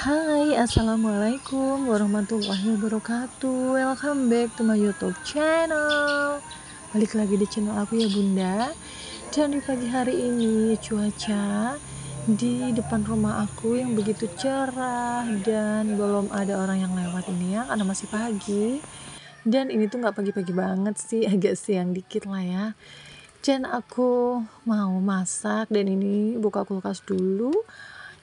Hai, assalamualaikum warahmatullahi wabarakatuh. Welcome back to my YouTube channel. Balik lagi di channel aku ya Bunda. Dan di pagi hari ini cuaca di depan rumah aku yang begitu cerah dan belum ada orang yang lewat ini ya, karena masih pagi. Dan ini tuh nggak pagi-pagi banget sih, agak siang dikit lah ya. Dan aku mau masak dan ini buka kulkas dulu.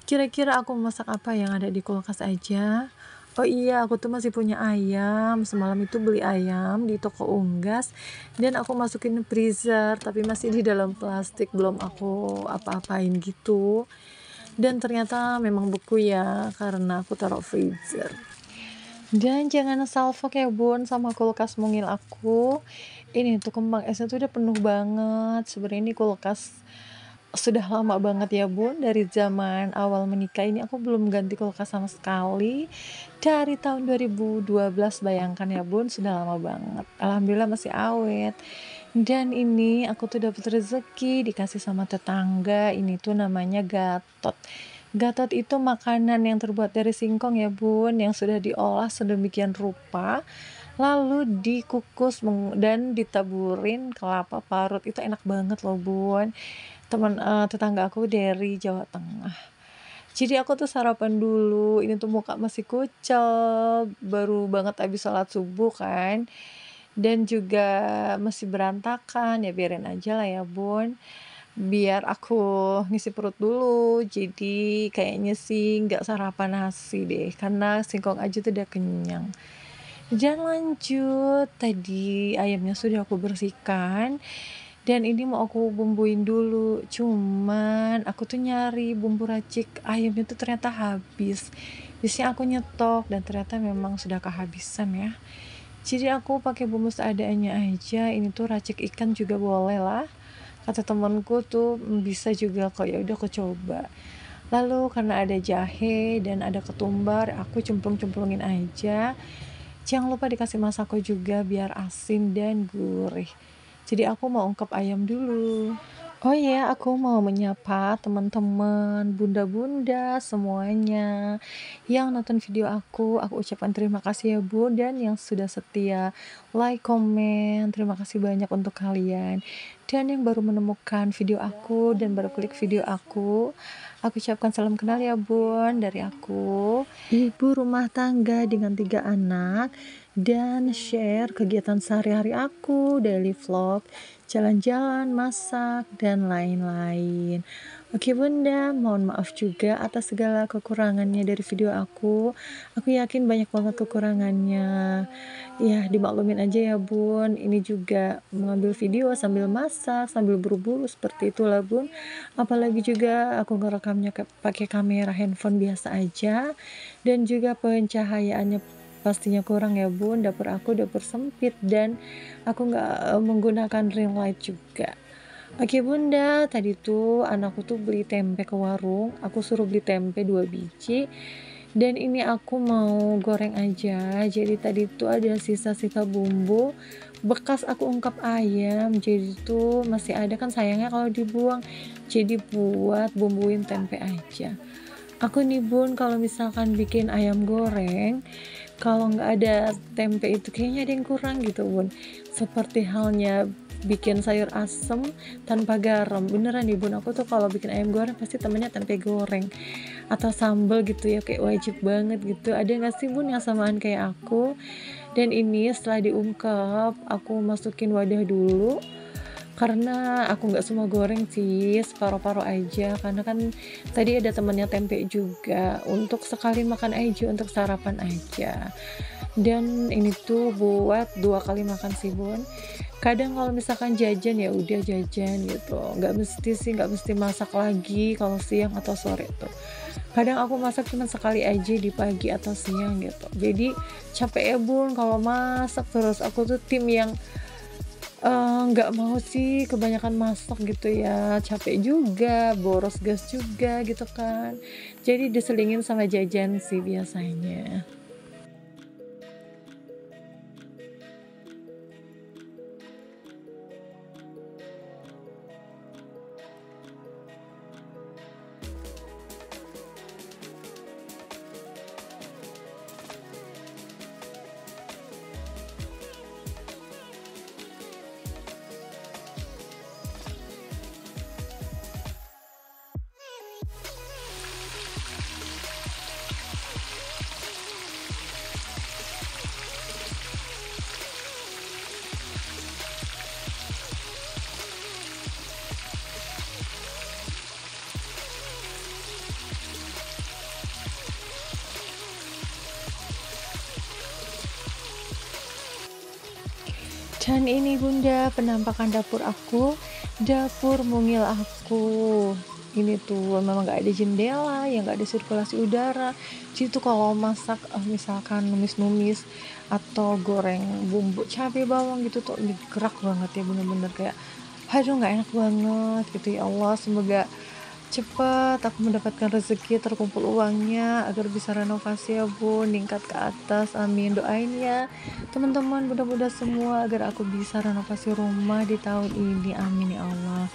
Kira-kira aku masak apa yang ada di kulkas aja. Oh iya, aku tuh masih punya ayam. Semalam itu beli ayam di toko unggas dan aku masukin freezer, tapi masih di dalam plastik, belum aku apa-apain gitu. Dan ternyata memang beku ya, karena aku taruh freezer. Dan jangan salfok ya bun sama kulkas mungil aku. Ini tuh kembang esnya tuh udah penuh banget. Sebenarnya ini kulkas sudah lama banget ya bun, dari zaman awal menikah ini aku belum ganti kulkas sama sekali. Dari tahun 2012, bayangkan ya bun, sudah lama banget. Alhamdulillah masih awet. Dan ini aku tuh dapat rezeki dikasih sama tetangga, ini tuh namanya gatot. Gatot itu makanan yang terbuat dari singkong ya bun, yang sudah diolah sedemikian rupa, lalu dikukus dan ditaburin kelapa parut. Itu enak banget loh bun. Tetangga aku dari Jawa Tengah. Jadi aku tuh sarapan dulu, ini tuh muka masih kucel, baru banget habis sholat subuh kan, dan juga masih berantakan, ya biarin aja lah ya bun, biar aku ngisi perut dulu. Jadi kayaknya sih nggak sarapan nasi deh, karena singkong aja tuh udah kenyang. Dan lanjut, tadi ayamnya sudah aku bersihkan dan ini mau aku bumbuin dulu. Cuman aku tuh nyari bumbu racik ayamnya tuh ternyata habis. Biasanya aku nyetok dan ternyata memang sudah kehabisan ya. Jadi aku pakai bumbu seadanya aja. Ini tuh racik ikan juga boleh lah. Kata temanku tuh bisa juga kok, ya udah aku coba. Lalu karena ada jahe dan ada ketumbar, aku cemplung-cemplungin aja. Jangan lupa dikasih masako juga biar asin dan gurih. Jadi aku mau ungkep ayam dulu. Oh iya, aku mau menyapa teman-teman, bunda-bunda semuanya yang nonton video aku ucapkan terima kasih ya Bu, dan yang sudah setia like, komen, terima kasih banyak untuk kalian. Dan yang baru menemukan video aku dan baru klik video aku ucapkan salam kenal ya Bun, dari aku, ibu rumah tangga dengan 3 anak, dan share kegiatan sehari-hari aku, daily vlog, jalan-jalan, masak, dan lain-lain. Oke Bunda, mohon maaf juga atas segala kekurangannya dari video aku. Aku yakin banyak banget kekurangannya. Ya, dimaklumin aja ya Bun. Ini juga mengambil video sambil masak, sambil buru-buru, seperti itulah Bun. Apalagi juga aku ngerekamnya pakai kamera handphone biasa aja. Dan juga pencahayaannya pastinya kurang ya Bun. Dapur aku dapur sempit dan aku nggak menggunakan ring light juga. Oke Bunda, tadi tuh anakku tuh beli tempe ke warung, aku suruh beli tempe 2 biji, dan ini aku mau goreng aja. Jadi tadi tuh ada sisa-sisa bumbu bekas aku ungkap ayam, jadi tuh masih ada kan, sayangnya kalau dibuang. Jadi buat bumbuin tempe aja. Aku nih Bun, kalau misalkan bikin ayam goreng, kalau nggak ada tempe itu kayaknya ada yang kurang gitu Bun. Seperti halnya bikin sayur asem tanpa garam, beneran nih Bun, aku tuh kalau bikin ayam goreng pasti temennya tempe goreng atau sambal gitu ya, kayak wajib banget gitu. Ada nggak sih Bun yang samaan kayak aku? Dan ini setelah diungkep, aku masukin wadah dulu, karena aku nggak semua goreng sih, separuh-paruh aja, karena kan tadi ada temennya tempe juga, untuk sekali makan aja, untuk sarapan aja. Dan ini tuh buat 2 kali makan sih Bun. Kadang kalau misalkan jajan ya udah jajan gitu, nggak mesti sih, nggak mesti masak lagi kalau siang atau sore tuh. Kadang aku masak cuma sekali aja di pagi atau siang gitu. Jadi capek ya Bun kalau masak terus. Aku tuh tim yang nggak mau sih kebanyakan masak gitu ya, capek juga, boros gas juga gitu kan. Jadi diselingin sama jajan sih biasanya. Dan ini Bunda, penampakan dapur aku, dapur mungil aku. Ini tuh memang nggak ada jendela, ya nggak ada sirkulasi udara. Jadi tuh kalau masak, misalkan numis-numis atau goreng bumbu cabai bawang gitu tuh gerak banget ya, bener-bener kayak, aduh nggak enak banget gitu. Ya Allah, semoga cepet aku mendapatkan rezeki, terkumpul uangnya agar bisa renovasi ya Bun, ningkat ke atas, amin. Doain ya teman-teman, mudah-mudahan semua agar aku bisa renovasi rumah di tahun ini, amin ya Allah.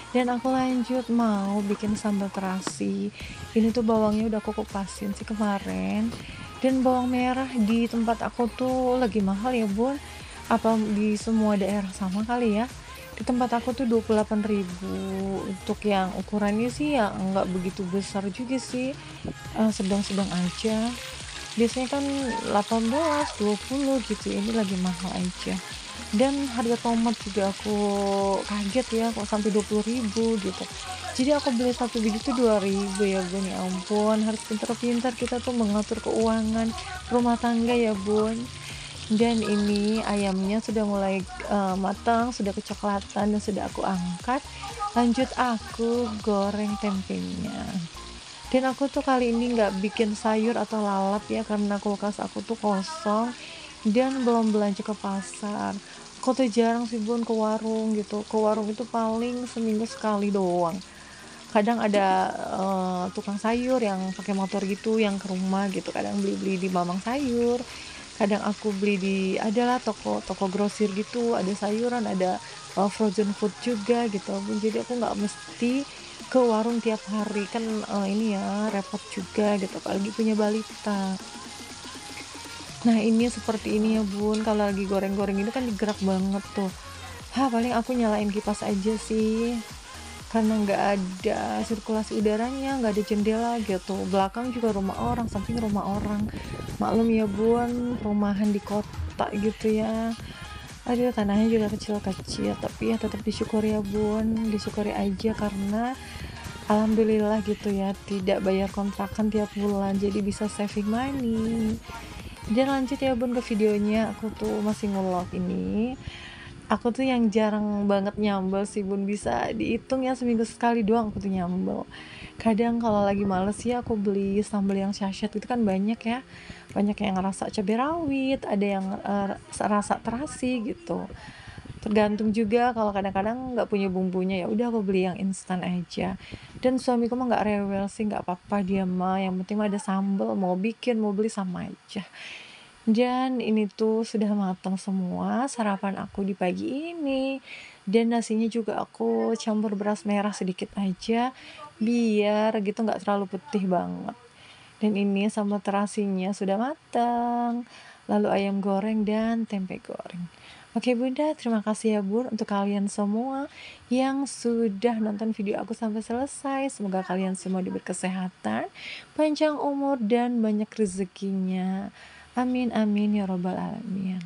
Dan aku lanjut mau bikin sambal terasi. Ini tuh bawangnya udah aku kupasin sih kemarin. Dan bawang merah di tempat aku tuh lagi mahal ya Bun. Apa di semua daerah sama kali ya? Di tempat aku tuh 28.000 untuk yang ukurannya sih ya nggak begitu besar juga sih, sedang-sedang aja. Biasanya kan 18, 20 gitu, ini lagi mahal aja. Dan harga tomat juga aku kaget ya kok sampai 20.000 gitu. Jadi aku beli satu biji tuh 2.000 ya Bun, ya ampun harus pintar-pintar kita tuh mengatur keuangan rumah tangga ya Bun. Dan ini ayamnya sudah mulai, matang, sudah kecoklatan dan sudah aku angkat, lanjut aku goreng tempenya. Dan aku tuh kali ini nggak bikin sayur atau lalap ya, karena kulkas aku tuh kosong dan belum belanja ke pasar. Aku tuh jarang sih Bun ke warung gitu, ke warung itu paling seminggu sekali doang. Kadang ada, tukang sayur yang pakai motor gitu yang ke rumah gitu, kadang beli-beli di Mamang Sayur, kadang aku beli di adalah toko toko grosir gitu, ada sayuran, ada, frozen food juga gitu. Jadi aku nggak mesti ke warung tiap hari, kan, ini ya repot juga gitu apalagi punya balita. Nah ini seperti ini ya Bun, kalau lagi goreng-goreng ini kan digerak banget tuh. Paling aku nyalain kipas aja sih. Karena nggak ada sirkulasi udaranya, nggak ada jendela gitu. Belakang juga rumah orang, samping rumah orang. Maklum ya Bun, perumahan di kota gitu ya. Aduh, tanahnya juga kecil-kecil, tapi ya tetap disyukuri ya Bun, disyukuri aja karena alhamdulillah gitu ya, tidak bayar kontrakan tiap bulan, jadi bisa saving money. Dan lanjut ya Bun ke videonya, aku tuh masih nge ini. Aku tuh yang jarang banget nyambel sih Bun, bisa dihitung ya seminggu sekali doang aku tuh nyambel. Kadang kalau lagi males ya aku beli sambal yang sachet itu kan banyak ya, banyak yang rasa cabai rawit, ada yang, rasa terasi gitu. Tergantung juga kalau kadang-kadang nggak punya bumbunya, ya udah aku beli yang instan aja. Dan suamiku mah nggak rewel sih, nggak apa-apa dia mah, yang penting mah ada sambel, mau bikin, mau beli sama aja. Dan ini tuh sudah matang semua sarapan aku di pagi ini. Dan nasinya juga aku campur beras merah sedikit aja biar gitu nggak terlalu putih banget. Dan ini sambal terasinya sudah matang. Lalu ayam goreng dan tempe goreng. Oke Bunda, terima kasih ya Bun untuk kalian semua yang sudah nonton video aku sampai selesai. Semoga kalian semua diberi kesehatan, panjang umur dan banyak rezekinya. Amin amin ya robbal alamin.